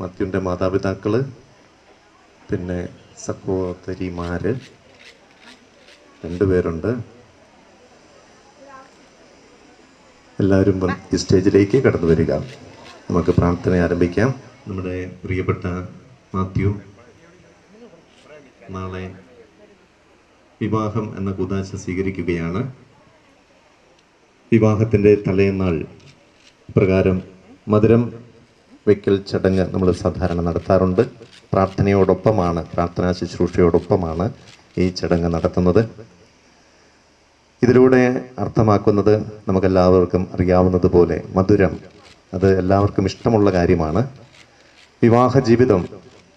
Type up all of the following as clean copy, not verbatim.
മാത്യുവിൻ്റെ മാതാപിതാക്കൾ, പിന്നെ സഹോദരിമാർ 2 പേരുണ്ട്. എല്ലാവരും ഈ സ്റ്റേജിലേക്ക് കടന്നു വരിക. നമുക്ക് പ്രാർത്ഥന ആരംഭിക്കാം. നമ്മുടെ പ്രിയപ്പെട്ട മാത്യു നാളെ വിവാഹം എന്ന കൂദാശ സ്വീകരിക്കുകയാണ്. വിവാഹത്തിൻ്റെ തലേന്നാൾ പ്രകാരം മധുരം വയ്ക്കൽ ചടങ്ങ് നമ്മൾ സാധാരണ നടത്താറുണ്ട്. പ്രാർത്ഥനാ ശുശ്രൂഷയോടൊപ്പമാണ് ഈ ചടങ്ങ് നടത്തുന്നത്. ഇതിലൂടെ അർത്ഥമാക്കുന്നത് നമുക്കെല്ലാവർക്കും അറിയാവുന്നതുപോലെ മധുരം, അത് എല്ലാവർക്കും ഇഷ്ടമുള്ള കാര്യമാണ്. വിവാഹ ജീവിതം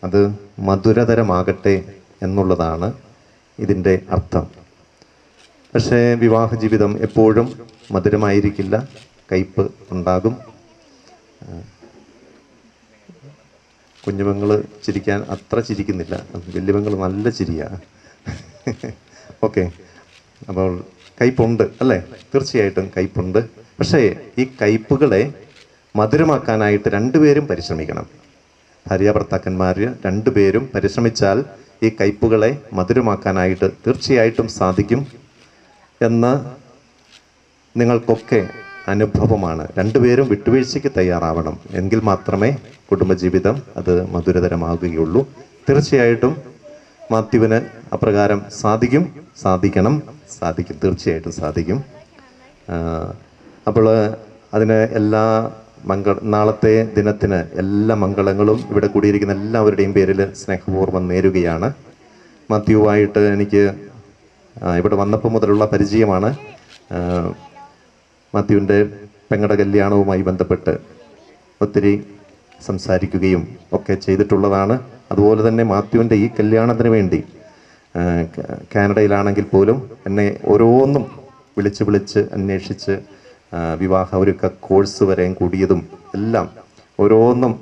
അത് മധുരതരമാകട്ടെ എന്നുള്ളതാണ് ഇതിൻ്റെ അർത്ഥം. പക്ഷേ വിവാഹ ജീവിതം എപ്പോഴും മധുരമായിരിക്കില്ല, കയ്പ് ഉണ്ടാകും. കുഞ്ഞുമങ്ങൾ ചിരിക്കാൻ അത്ര ചിരിക്കുന്നില്ല, വലിയവങ്ങൾ നല്ല ചിരിയാണ്. ഓക്കെ, അപ്പോൾ കയ്പുണ്ട് അല്ലേ? തീർച്ചയായിട്ടും കയ്പുണ്ട്. പക്ഷേ ഈ കയ്പുകളെ മധുരമാക്കാനായിട്ട് 2 പേരും പരിശ്രമിക്കണം. ഭാര്യാഭർത്താക്കന്മാർ 2 പേരും പരിശ്രമിച്ചാൽ ഈ കയ്പുകളെ മധുരമാക്കാനായിട്ട് തീർച്ചയായിട്ടും സാധിക്കും എന്ന് നിങ്ങൾക്കൊക്കെ അനുഭവമാണ്. 2 പേരും വിട്ടുവീഴ്ചയ്ക്ക് തയ്യാറാവണം. എങ്കിൽ മാത്രമേ കുടുംബജീവിതം അത് മധുരതരമാകുകയുള്ളൂ. തീർച്ചയായിട്ടും മാത്യുവിന് അപ്രകാരം സാധിക്കും, തീർച്ചയായിട്ടും സാധിക്കും. അപ്പോൾ അതിന് നാളത്തെ ദിനത്തിന് എല്ലാ മംഗളങ്ങളും ഇവിടെ കൂടിയിരിക്കുന്ന എല്ലാവരുടെയും പേരിൽ സ്നേഹപൂർവ്വം നേരുകയാണ്. മാത്യുവായിട്ട് എനിക്ക് ഇവിടെ വന്നപ്പോൾ മുതലുള്ള പരിചയമാണ്. മാത്യുവിൻ്റെ പെങ്ങളുടെ കല്യാണവുമായി ബന്ധപ്പെട്ട് ഒത്തിരി സംസാരിക്കുകയും ഒക്കെ ചെയ്തിട്ടുള്ളതാണ്. അതുപോലെ തന്നെ മാത്യുവിൻ്റെ ഈ കല്യാണത്തിന് വേണ്ടി കാനഡയിലാണെങ്കിൽ പോലും എന്നെ ഓരോന്നും വിളിച്ച് അന്വേഷിച്ച് വിവാഹ ഒരുക്ക കോഴ്സ് വരെയും കൂടിയതും എല്ലാം ഓരോന്നും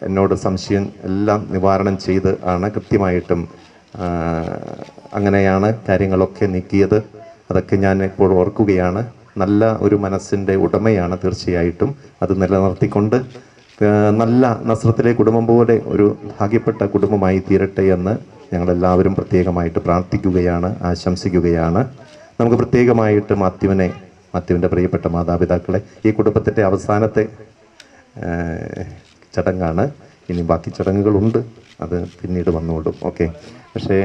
എന്നോട് സംശയം എല്ലാം നിവാരണം ചെയ്ത് ആണ് കൃത്യമായിട്ടും അങ്ങനെയാണ് കാര്യങ്ങളൊക്കെ നീക്കിയത്. അതൊക്കെ ഞാൻ ഇപ്പോൾ ഓർക്കുകയാണ്. നല്ല ഒരു മനസ്സിൻ്റെ ഉടമയാണ് തീർച്ചയായിട്ടും. അത് നിലനിർത്തിക്കൊണ്ട് നല്ല നസ്രത്തിലെ കുടുംബം പോലെ ഒരു ഭാഗ്യപ്പെട്ട കുടുംബമായി തീരട്ടെ എന്ന് ഞങ്ങളെല്ലാവരും പ്രത്യേകമായിട്ട് പ്രാർത്ഥിക്കുകയാണ്, ആശംസിക്കുകയാണ്. നമുക്ക് പ്രത്യേകമായിട്ട് മാത്യുവിൻ്റെ പ്രിയപ്പെട്ട മാതാപിതാക്കളെ, ഈ കുടുംബത്തിൻ്റെ അവസാനത്തെ ചടങ്ങാണ്. ഇനി ബാക്കി ചടങ്ങുകളുണ്ട്, അത് പിന്നീട് വന്നോളും. ഓക്കെ, പക്ഷേ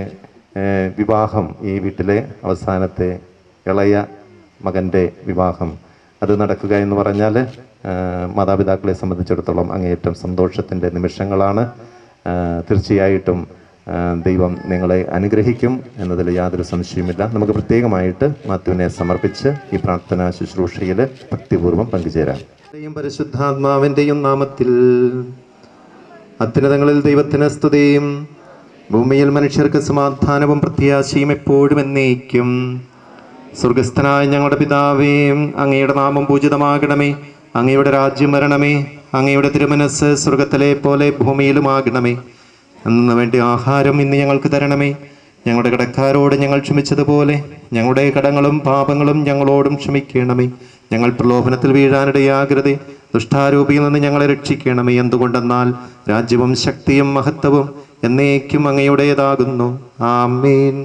വിവാഹം, ഈ വീട്ടിലെ അവസാനത്തെ ഇളയ മകൻ്റെ വിവാഹം അത് നടക്കുക എന്ന് പറഞ്ഞാൽ മാതാപിതാക്കളെ സംബന്ധിച്ചിടത്തോളം അങ്ങേയറ്റം സന്തോഷത്തിൻ്റെ നിമിഷങ്ങളാണ്. തീർച്ചയായിട്ടും ദൈവം നിങ്ങളെ അനുഗ്രഹിക്കും എന്നതിൽ യാതൊരു സംശയവുമില്ല. നമുക്ക് പ്രത്യേകമായിട്ട് മാത്യുവിനെ സമർപ്പിച്ച് ഈ പ്രാർത്ഥനാ ശുശ്രൂഷയിൽ ഭക്തിപൂർവ്വം പങ്കുചേരാം. പരിശുദ്ധാത്മാവിൻ്റെയും നാമത്തിൽ അത്യുന്നതങ്ങളിൽ ദൈവത്തിന് സ്തുതിയും, ഭൂമിയിൽ മനുഷ്യർക്ക് സമാധാനവും പ്രത്യാശയും എപ്പോഴും എന്നേക്കും. സ്വർഗസ്ഥനായ ഞങ്ങളുടെ പിതാവേ, അങ്ങയുടെ നാമം പൂജിതമാകണമേ. അങ്ങയുടെ രാജ്യം വരണമേ. അങ്ങയുടെ തിരുമനസ്സ് സ്വർഗത്തിലെ പോലെ ഭൂമിയിലുമാകണമേ. അന്ന് വേണ്ടി ആഹാരം ഇന്ന് ഞങ്ങൾക്ക് തരണമേ. ഞങ്ങളുടെ കടക്കാരോട് ഞങ്ങൾ ക്ഷമിച്ചതുപോലെ ഞങ്ങളുടെ കടങ്ങളും പാപങ്ങളും ഞങ്ങളോടും ക്ഷമിക്കണമേ. ഞങ്ങൾ പ്രലോഭനത്തിൽ വീഴാനിടയാകരുതേ. ദുഷ്ടാരൂപിയിൽ നിന്ന് ഞങ്ങളെ രക്ഷിക്കണമേ. എന്തുകൊണ്ടെന്നാൽ രാജ്യവും ശക്തിയും മഹത്വവും എന്നേക്കും അങ്ങയുടേതാകുന്നു. ആമേൻ.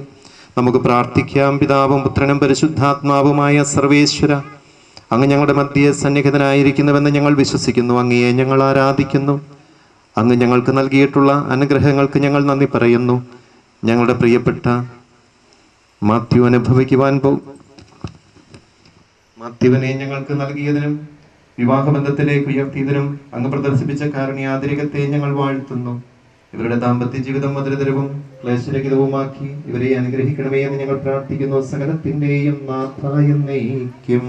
നമുക്ക് പ്രാർത്ഥിക്കാം. പിതാവും പുത്രനും പരിശുദ്ധാത്മാവുമായ സർവേശ്വര, അങ്ങ് ഞങ്ങളുടെ മധ്യേ സന്നിഹിതനായിരിക്കുന്നുവെന്ന് ഞങ്ങൾ വിശ്വസിക്കുന്നു. അങ്ങയെ ഞങ്ങൾ ആരാധിക്കുന്നു. അങ്ങ് ഞങ്ങൾക്ക് നൽകിയിട്ടുള്ള അനുഗ്രഹങ്ങൾക്ക് ഞങ്ങൾ നന്ദി പറയുന്നു. ഞങ്ങളുടെ പ്രിയപ്പെട്ട മാത്യുവിനെ ഞങ്ങൾക്ക് നൽകിയതിനും വിവാഹബന്ധത്തിലേക്ക് ഉയർത്തിയതിനും അങ്ങ് പ്രദർശിപ്പിച്ച കാരുണ്യാതിരികത്തെ ഞങ്ങൾ വാഴ്ത്തുന്നു. ഇവരുടെ ദാമ്പത്യ ജീവിതം മധുരതരവും ക്ലേശരഹിതവുമാക്കി ഇവരെ അനുഗ്രഹിക്കണമേ എന്ന് ഞങ്ങൾ പ്രാർത്ഥിക്കുന്നു. സകലത്തിന്റെയും നാഥായ എന്നേക്കും.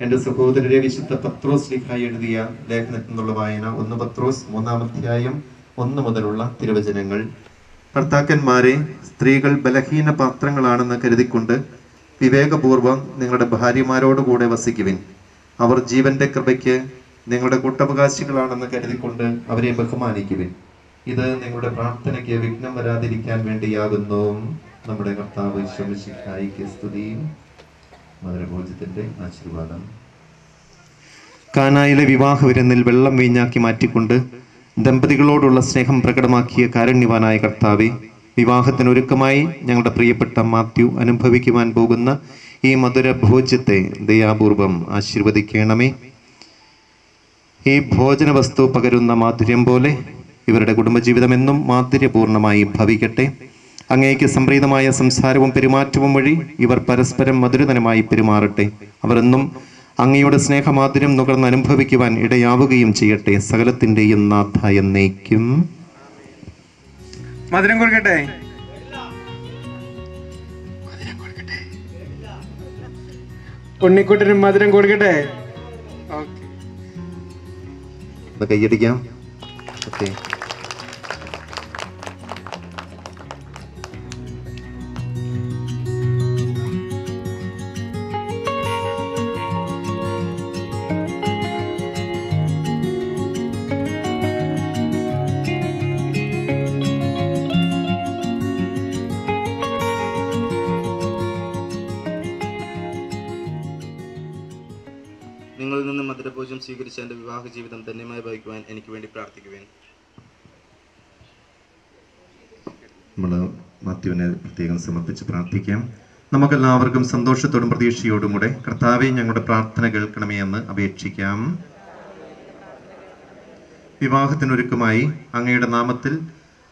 എൻ്റെ സഹോദരരെ, വിശുദ്ധ പത്രോസ് ശ്ലീഹായി എഴുതിയ ലേഖനത്തിൽ നിന്നുള്ള വായന. 1 പത്രോസ് 3-ാം അധ്യായം 1 മുതലുള്ള തിരുവചനങ്ങൾ. ഭർത്താക്കന്മാരെ, സ്ത്രീകൾ ബലഹീന പാത്രങ്ങളാണെന്ന് കരുതിക്കൊണ്ട് വിവേകപൂർവം നിങ്ങളുടെ ഭാര്യമാരോടുകൂടെ വസിക്കുവിൻ. അവർ ജീവന്റെ കൃപയ്ക്ക് നിങ്ങളുടെ കൂട്ടവകാശികളാണെന്ന് കരുതിക്കൊണ്ട് അവരെ ബഹുമാനിക്കുവിൻ. ഇത് നിങ്ങളുടെ പ്രാർത്ഥനയ്ക്ക് വിഘ്നം വരാതിരിക്കാൻ വേണ്ടിയാകുന്നു. നമ്മുടെ കർത്താവ് ഈശോമിശിഹായിക്ക് സ്തുതിയും. മധുരഭോജ്യത്തിന്റെ ആശീർവാദം. കാനായിലെ വിവാഹ വിരുന്നിൽ വെള്ളം വീഞ്ഞാക്കി മാറ്റിക്കൊണ്ട് ദമ്പതികളോടുള്ള സ്നേഹം പ്രകടമാക്കിയ കാരുണ്യവാനായ കർത്താവെ, വിവാഹത്തിനൊരുക്കമായി ഞങ്ങളുടെ പ്രിയപ്പെട്ട മാത്യു അനുഭവിക്കുവാൻ പോകുന്ന ഈ മധുര ഭോജ്യത്തെ ദയാപൂർവം ആശീർവദിക്കണമേ. ഈ ഭോജന വസ്തു പകരുന്ന മാധുര്യം പോലെ ഇവരുടെ കുടുംബജീവിതം എന്നും മാധുര്യപൂർണമായി ഭവിക്കട്ടെ. അങ്ങേക്ക് സംപ്രീതമായ സംസാരവും പെരുമാറ്റവും വഴി ഇവർ പരസ്പരം മധുരതരമായി പെരുമാറട്ടെ. അവർ എന്നും അങ്ങയുടെ സ്നേഹമാധുര്യം നുകർന്ന് അനുഭവിക്കുവാൻ ഇടയാവുകയും ചെയ്യട്ടെ. സകലത്തിന്റെയും നാഥ എന്നേക്കും. മധുരം കൊടുക്കട്ടെ. ഉണ്ണിക്കുട്ടനും മധുരം കൊടുക്കട്ടെ. കൈയടിക്കാം. ഓക്കെ. നിങ്ങളിൽ നിന്ന് മധുരഭോജ്യം സ്വീകരിച്ച എൻ്റെ വിവാഹ ജീവിതം ധന്യമായി ഭവിക്കുവാൻ എനിക്ക് വേണ്ടി പ്രാർത്ഥിക്കുവേൻ. നമ്മൾ മാത്യുവിനെ പ്രത്യേകം സമർപ്പിച്ച് പ്രാർത്ഥിക്കാം. നമുക്കെല്ലാവർക്കും സന്തോഷത്തോടും പ്രതീക്ഷയോടും കൂടെ കർത്താവെ ഞങ്ങളുടെ പ്രാർത്ഥന കേൾക്കണമേ എന്ന് അപേക്ഷിക്കാം. വിവാഹത്തിനൊരുക്കമായി അങ്ങയുടെ നാമത്തിൽ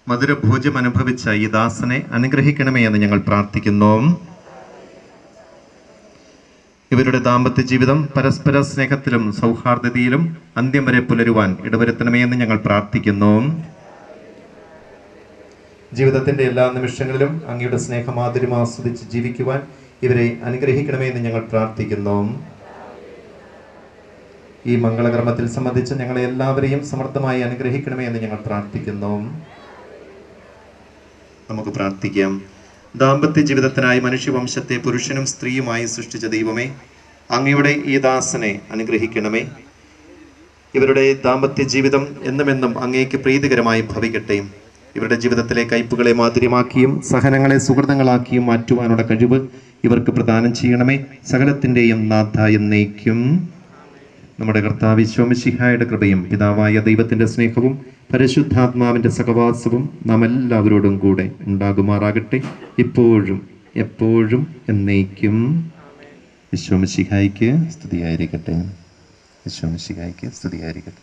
മധുരഭോജ്യം അനുഭവിച്ച ഈ ദാസനെ അനുഗ്രഹിക്കണമേ എന്ന് ഞങ്ങൾ പ്രാർത്ഥിക്കുന്നു. ഇവരുടെ ദാമ്പത്യ ജീവിതം പരസ്പര സ്നേഹത്തിലും സൗഹാർദ്ദതയിലും അന്ത്യം വരെ പുലരുവാൻ ഇടവരുത്തണമേ എന്ന് ഞങ്ങൾ പ്രാർത്ഥിക്കുന്നു. ജീവിതത്തിന്റെ എല്ലാ നിമിഷങ്ങളിലും അങ്ങയുടെ സ്നേഹമാധുര്യം ആസ്വദിച്ച് ജീവിക്കുവാൻ ഇവരെ അനുഗ്രഹിക്കണമേ എന്ന് ഞങ്ങൾ പ്രാർത്ഥിക്കുന്നു. ഈ മംഗളകർമ്മത്തിൽ സംബന്ധിച്ച് ഞങ്ങളെ എല്ലാവരെയും സമർത്ഥമായി അനുഗ്രഹിക്കണമേ എന്ന് ഞങ്ങൾ പ്രാർത്ഥിക്കുന്നു. നമുക്ക് പ്രാർത്ഥിക്കാം. ദാമ്പത്യ ജീവിതത്തിനായി മനുഷ്യവംശത്തെ പുരുഷനും സ്ത്രീയുമായി സൃഷ്ടിച്ച ദൈവമേ, അങ്ങയുടെ ഈ ദാസനെ അനുഗ്രഹിക്കണമേ. ഇവരുടെ ദാമ്പത്യ ജീവിതം എന്നുമെന്നും അങ്ങേക്ക് പ്രീതികരമായി ഭവിക്കട്ടെ. ഇവരുടെ ജീവിതത്തിലെ കയ്പുകളെ മാധുര്യമാക്കിയും സഹനങ്ങളെ സുഹൃതങ്ങളാക്കിയും മാറ്റുവാനുള്ള കഴിവ് ഇവർക്ക് പ്രദാനം ചെയ്യണമേ. സകലത്തിൻ്റെയും നാഥ എന്നേക്കും. നമ്മുടെ കർത്താവ് ഈശോമിശിഹായുടെ കൃപയും പിതാവായ ദൈവത്തിൻ്റെ സ്നേഹവും പരിശുദ്ധാത്മാവിൻ്റെ സഹവാസവും നാം എല്ലാവരോടും കൂടെ ഉണ്ടാകുമാറാകട്ടെ, ഇപ്പോഴും എപ്പോഴും എന്നേക്കും. ഈശോമിശിഹായ്ക്ക് സ്തുതിയായിരിക്കട്ടെ. ഈശോമിശിഹായ്ക്ക് സ്തുതിയായിരിക്കട്ടെ.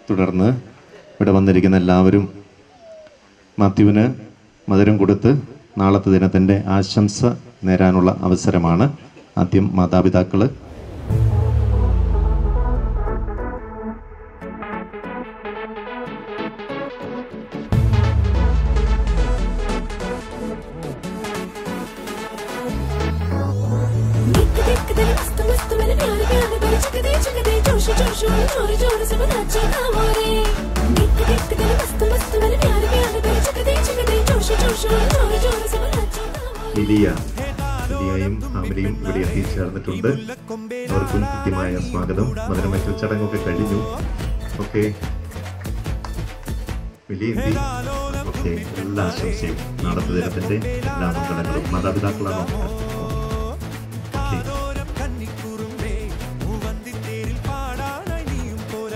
തുടർന്ന് ഇവിടെ വന്നിരിക്കുന്ന എല്ലാവരും മാത്യുവിന് മധുരം കൊടുത്ത് നാളത്തെ ദിനത്തിൻ്റെ ആശംസ നേരാനുള്ള അവസരമാണ്. ആദ്യം മാതാപിതാക്കൾ. ലിലിയയും ഫാമിലിയും ഇവിടെ എത്തിച്ചേർന്നിട്ടുണ്ട്. അവർക്കും കൃത്യമായ സ്വാഗതം. മധുരം വയ്ക്കൽ ചടങ്ങൊക്കെ കഴിഞ്ഞു. ഓക്കെ, വലിയ ഓക്കെ, എല്ലാ ആശംസയും നാളത്തെ ദിനത്തിന്റെ എല്ലാ മംഗളങ്ങളും. മാതാപിതാക്കളാണോ?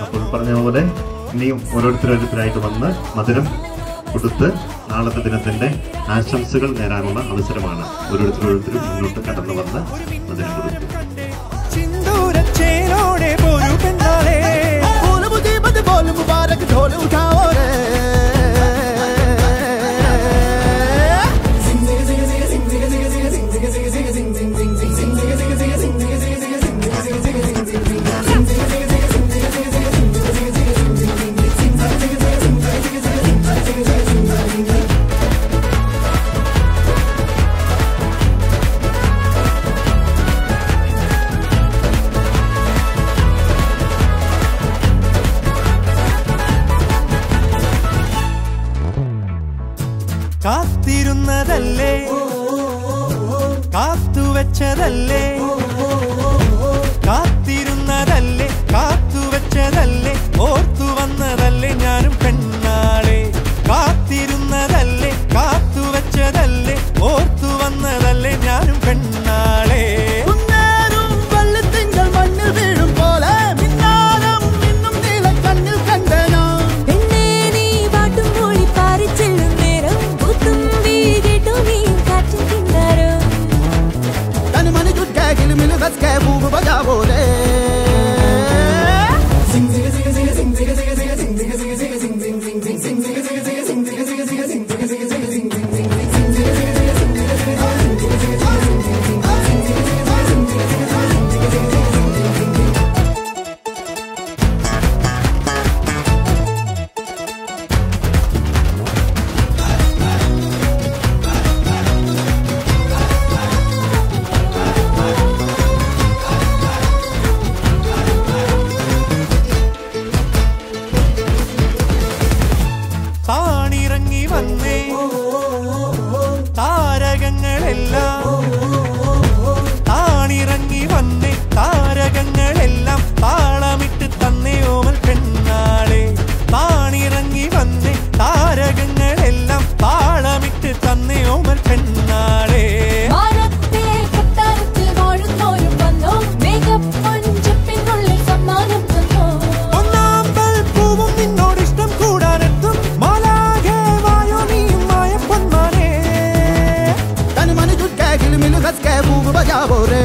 അപ്പോൾ പറഞ്ഞ പോലെ ഇനിയും ഓരോരുത്തരായിട്ട് വന്ന് മധുരം കൊടുത്ത് നാളത്തെ ദിനത്തിന്റെ ആശംസകൾ നേരാനുള്ള അവസരമാണ്. ഓരോരുത്തരും മുന്നോട്ട് കടന്നു വന്ന് മധുരം കൊടുക്കും. പോരെ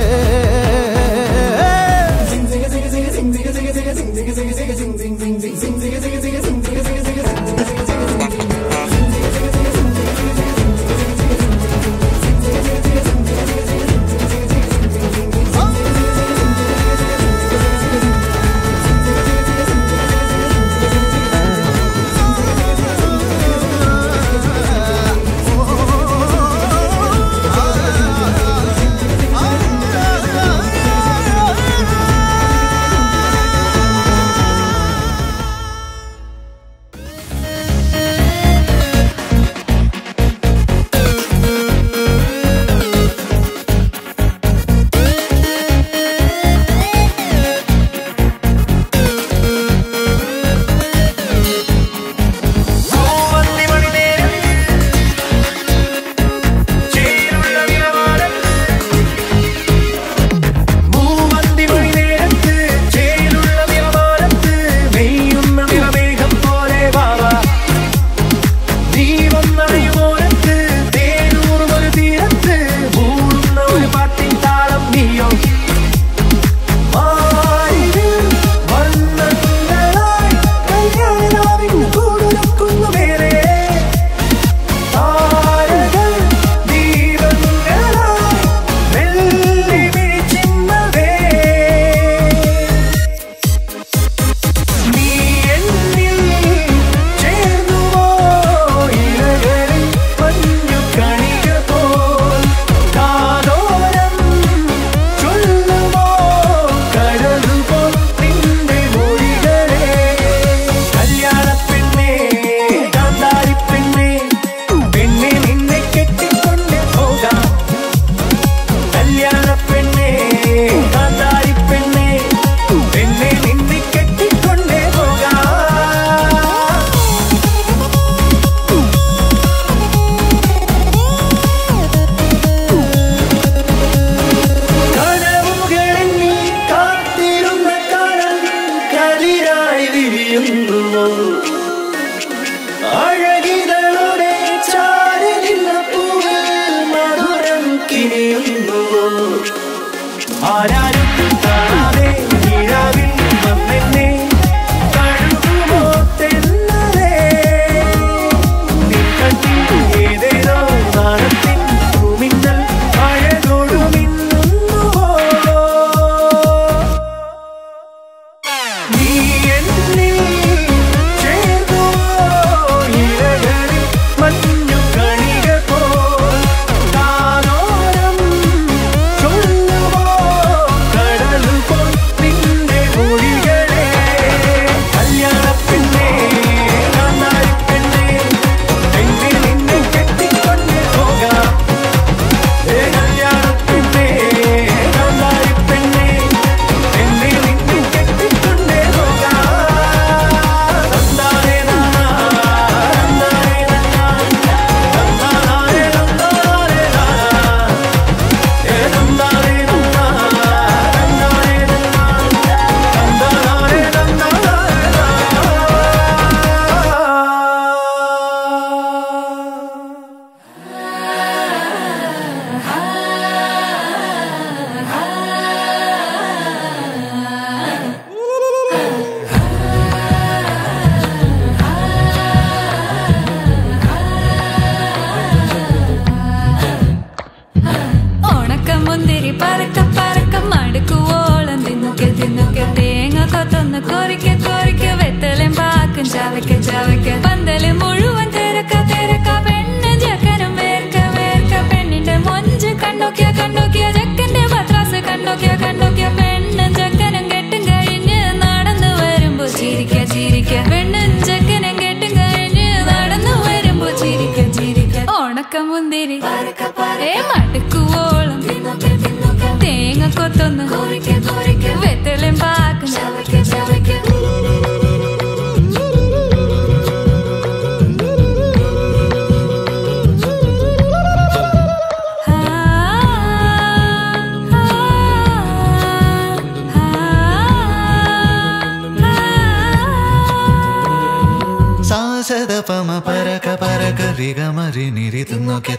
సదపమ పరక పరక riga mari niri tunnoke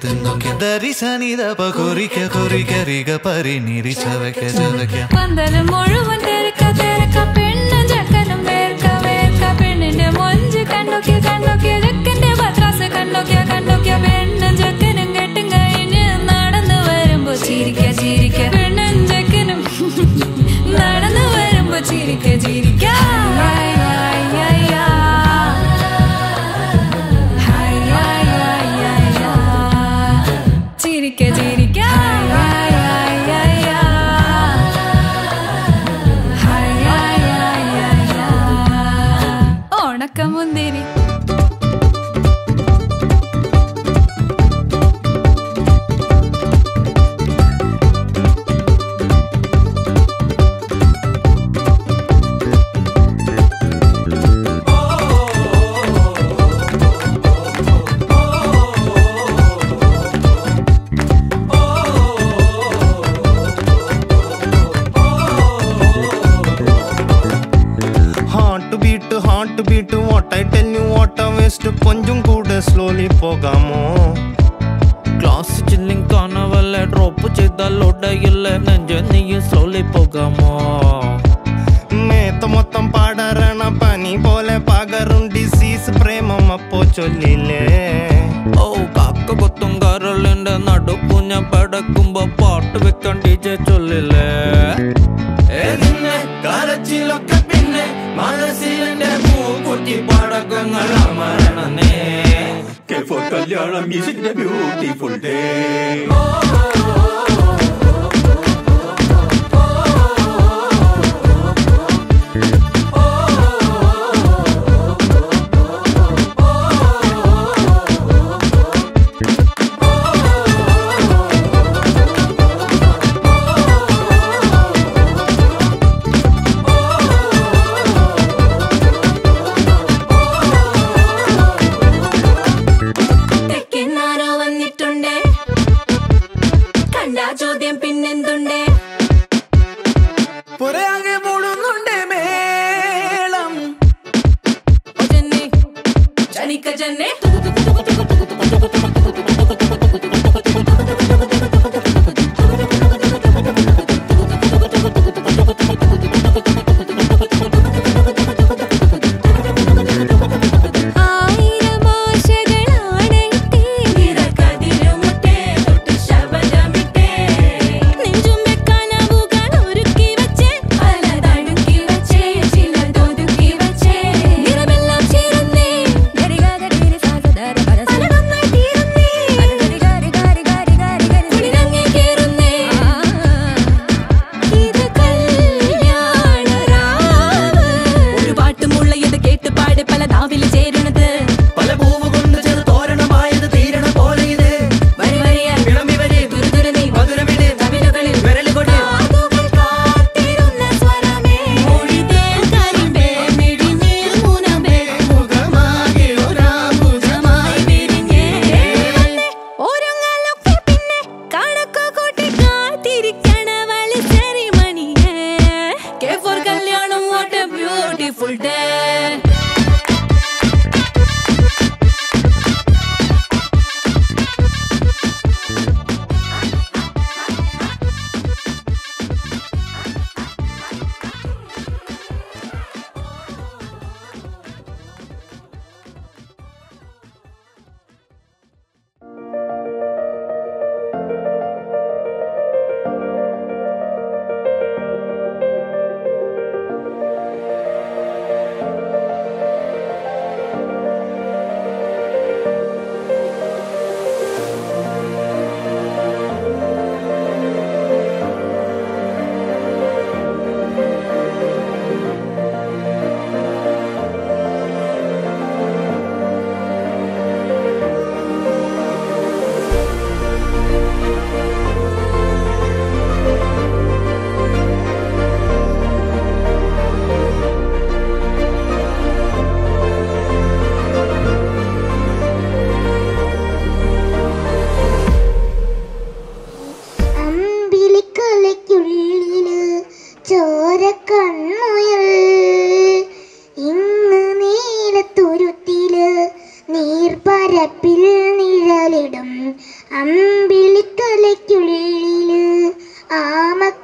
dari sani da pa korika riga pari niri chavakya പന്തല് മുഴുവൻ തിരക്ക പെണ്ണ് ചക്കനും വേർക്ക പെണ്ണിന്റെ മൊഞ്ച് കണ്ടോക്കിയ ചെക്കന്റെ പത്രാസ് കണ്ടോക്കിയ പെണ്ണും ചക്കനും കെട്ടും കഴിഞ്ഞ് നടന്നു വരുമ്പോ ചിരിക്ക പെണ്ണും ചക്കനും നടന്നു വരുമ്പോ ചിരിക്ക ഓണക്കമുന്തിരി heart beat what I tell you what a waste കൊഞ്ചും കൂടെ സ്ലോലി പോകാമോ ക്ലാസ് ചില്ലിങ് കാണവല്ല ഡ്രോപ്പ് ചെയ്താൽ ഒടയില്ല നെഞ്ച നീയും സ്ലോലി പോകാമോ മേത്ത മൊത്തം പാടറണ പനി പോലെ പകരും ഡിസീസ് പ്രേമം അപ്പോ ചൊല്ലില്ലേ ഓ കാക്ക കൊത്തും കരളിന്റെ നടുക്കുഞ്ഞ പടക്കുമ്പോ പാട്ട് വെക്കാൻ DJ ചൊല്ലില്ലേ കരച്ചിലൊക്കെ പിന്നെ മനസ്സിലെ പൂക്കുറ്റി പടക്കങ്ങൾ അമരണനേ കല്യാണം is a beautiful day. ചോദ്യം പിന്നെന്തുണ്ടേ പുറയാകെ മൂടുന്നുണ്ടേ മേളം ജന്നെ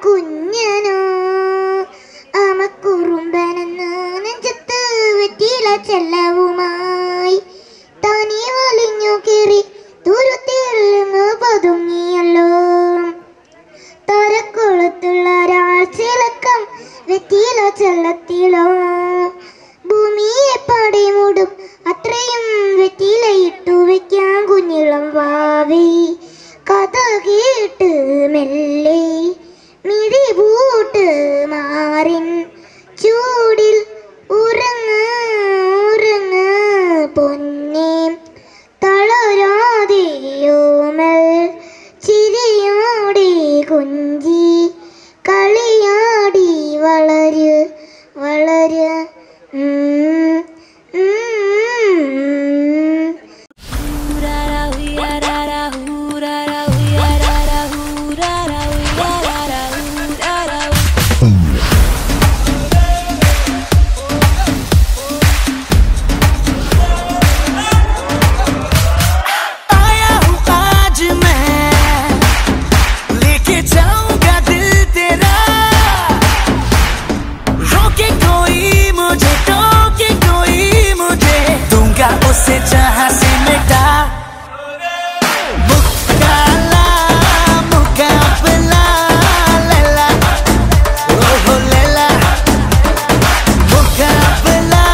കുഞ്ഞനോ അമക്കുറുമ്പനെന്ന് നെഞ്ചത്ത് വെറ്റില ചെല്ലവുമായി തനി വലിഞ്ഞു കീറി ദൂരത്തിൽ പതുങ്ങിയല്ലോ. തരക്കുളത്തുള്ള ഒരാഴ്ചയിലക്കം വെറ്റില ചെല്ലത്തിലോ. ഭൂമിയെ പടിമൂടും അത്രയും വെറ്റിലയിട്ടു വെക്കാൻ കുഞ്ഞിളം വാവി. കഥ കേട്ട് മെല്ലെ മിഴി പൂട്ട് മാറിൻ ചൂടിൽ ഉറങ്ങ് ഉറങ്ങ് പൊന്നേ. തളരാതെയോമൽ ചിരിയോടെ കുഞ്ചി കളിയാടി വളര് വളര്. उससे जहां से मिटा मुकाला मुकाबला लैला ओहो लैला मुकाबला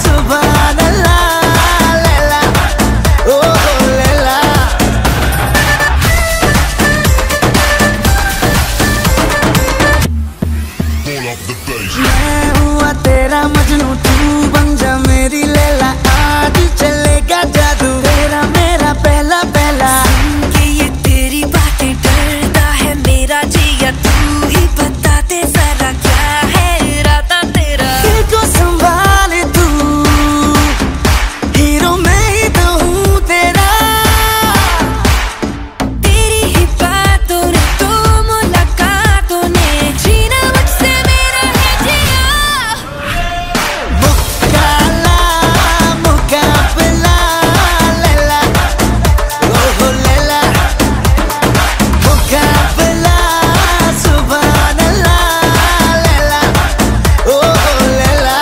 सुभान अल्लाह लैला ओहो लैला. मैं हुआ तेरा मजनू तू बन जा मेरी लैला. आज चलेगा जादू तेरा मेरा पहला पहला. कि ये तेरी बातें डरता है मेरा जिया. तू ही बता दे जरा क्या है इरादा तेरा. दिल को संभाले तू हीरो मैं ही तो हूँ तेरा. तेरी ही बातों ने तो मुलाकातों ने जीना मुझसे मेरा है जिया. मुकाला मुकाबला लैला ओहो लैला मुकाबला सुभान अल्लाह लैला ओहो लैला.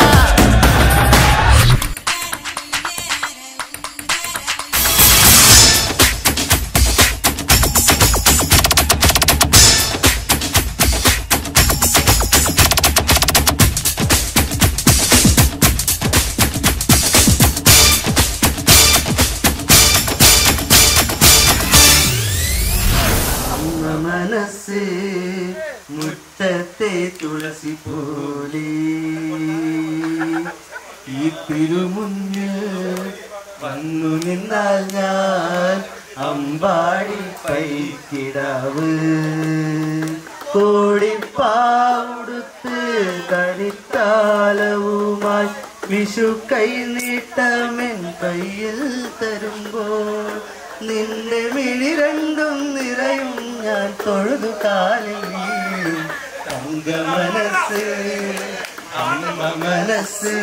മനസ്സ് മുറ്റത്തെ തുളസി പോലെ ഈ തിരുമുന്നിൽ വന്നു നിന്നാൽ ഞാൻ അമ്പാടി പൈക്കിടാവ്. കോടിപ്പാവുടുത്ത് കളിത്താലവുമായി വിഷു കൈ നീട്ടമെൻ കയ്യിൽ തരുമ്പോൾ നിന്റെ മിഴി രണ്ടും നിറയും ഞാൻ തൊഴുതു കാലിൽ വീഴും. തങ്ക മനസ്സ് അമ്മ മനസ്സ്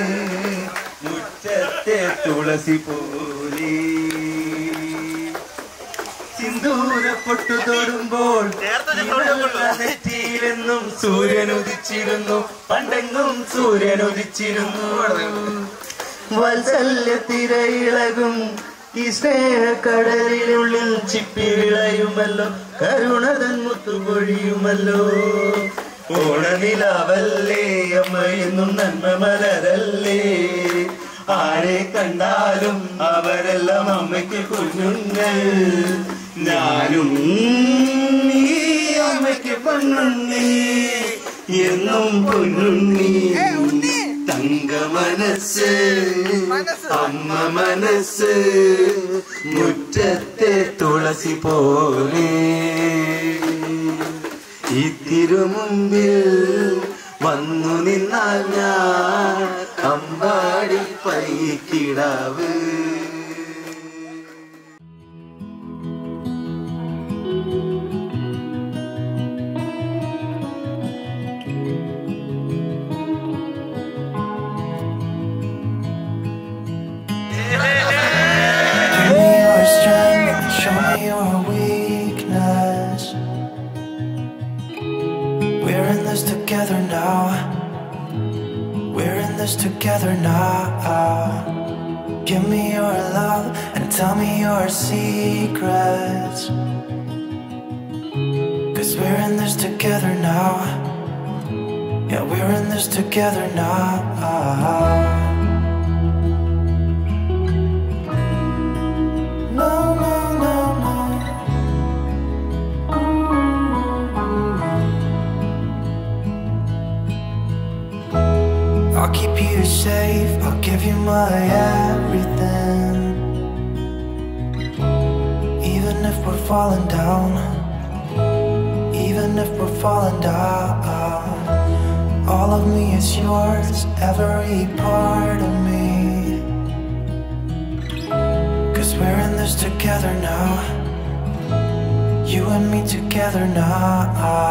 മുറ്റത്തെ തുളസി പോലെ. സിന്ദൂര പൊട്ടു തൊടുമ്പോൾ നെറ്റിയിലെന്നും സൂര്യനുദിച്ചിരുന്നു. പണ്ടെങ്ങും സൂര്യനുദിച്ചിരുന്നു. വാത്സല്യ തിരയിളകും ഈ സ്നേഹക്കടലിനുള്ളിൽ ചിപ്പി വിളയുമല്ലോ. കരുണതൻ മുത്തുപൊഴിയുമല്ലോ. ഓണനിലാവല്ലേ അമ്മയെന്നും നന്മ മലരല്ലേ. ആരെ കണ്ടാലും അവരെല്ലാം അമ്മയ്ക്ക് കുഞ്ഞുങ്ങൾ. ഞാനും ഈ അമ്മയ്ക്ക് പൊന്നുണ്ണി എന്നും പൊന്നുണ്ണി. തങ്ക മനസ്സ് അമ്മ മനസ്സ് മുറ്റത്തെ തുളസി പോലെ. ഈ തിരുമുമ്പിൽ വന്നു നിന്നാൽ ഞാൻ Ambadi പൈക്കിടാവ്. Show me your weakness. We're in this together now. We're in this together now. Give me your love and tell me your secrets. 'Cause we're in this together now. Yeah, we're in this together now. No, no, no, no. I'll keep you safe, I'll give you my everything. Even if we're falling down, even if we're falling down, all of me is yours, every part of me. 'Cause we're in this together now. You and me together now.